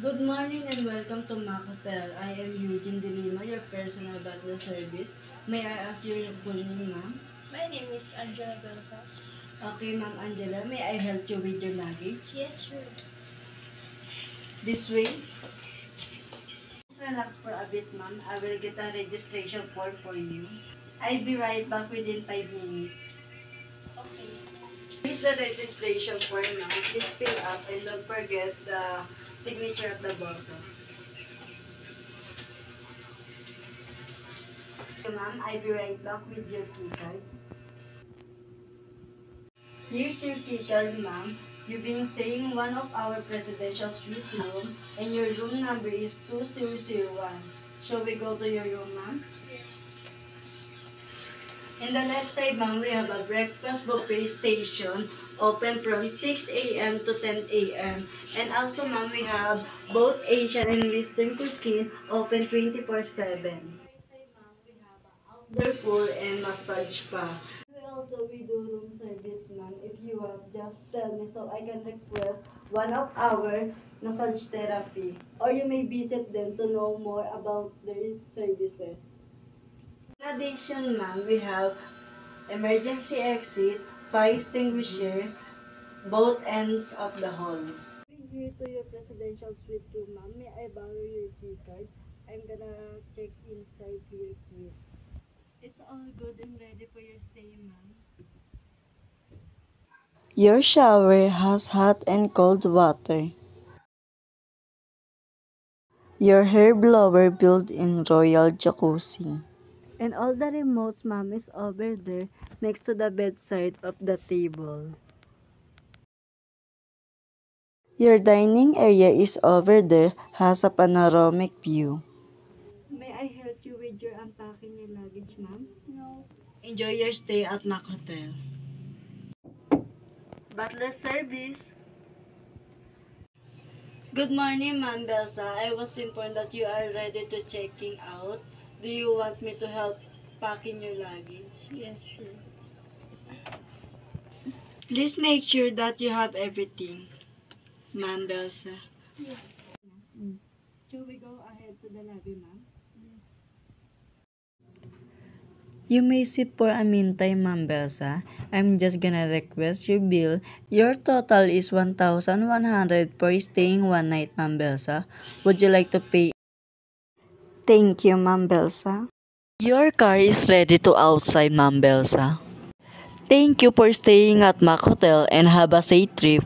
Good morning and welcome to Mac Hotel. I am Eugene De Lima, your personal butler service. May I ask your full name, ma'am? My name is Angela Belsa. Okay, Ma'am Angela, may I help you with your luggage? Yes, sure. This way. Just relax for a bit, ma'am. I will get a registration form for you. I'll be right back within 5 minutes. Okay. Here's the registration form, ma'am. Please fill up and don't forget the signature at the bottom. Ma'am, I'll be right back with your key card. Here's your key card, ma'am. You've been staying in one of our presidential suite room and your room number is 2001. Shall we go to your room, ma'am? Yes. In the left side, ma'am, we have a breakfast buffet station open from 6 a.m. to 10 a.m. And also, ma'am, we have both Asian and Western cuisine open 24/7. Outdoor pool and massage spa. We do room service, ma'am. If you want, just tell me so I can request one of our massage therapy. Or you may visit them to know more about their services. In addition, ma'am, we have emergency exit, fire extinguisher, both ends of the hall. Here to your presidential suite room, ma'am. May I borrow your key card? I'm gonna check inside here quick. It's all good and ready for your stay, ma'am. Your shower has hot and cold water. Your hair blower built-in royal jacuzzi. And all the remotes, ma'am, is over there next to the bedside of the table. Your dining area is over there, has a panoramic view. May I help you with your unpacking your luggage, ma'am? No. Enjoy your stay at Mac Hotel. Butler service. Good morning, Ma'am Belsa. I was informed that you are ready to checking out. Do you want me to help packing your luggage? Yes, sure. Please make sure that you have everything, Ma'am Belsa. Yes. Shall we go ahead to the lobby, ma'am? You may sip for a meantime, Ma'am Belsa. I'm just gonna request your bill. Your total is 1,100 for staying one night, Ma'am Belsa. Would you like to pay? Thank you, Ma'am Belsa. Your car is ready to outside, Ma'am Belsa. Thank you for staying at Mac Hotel and have a safe trip.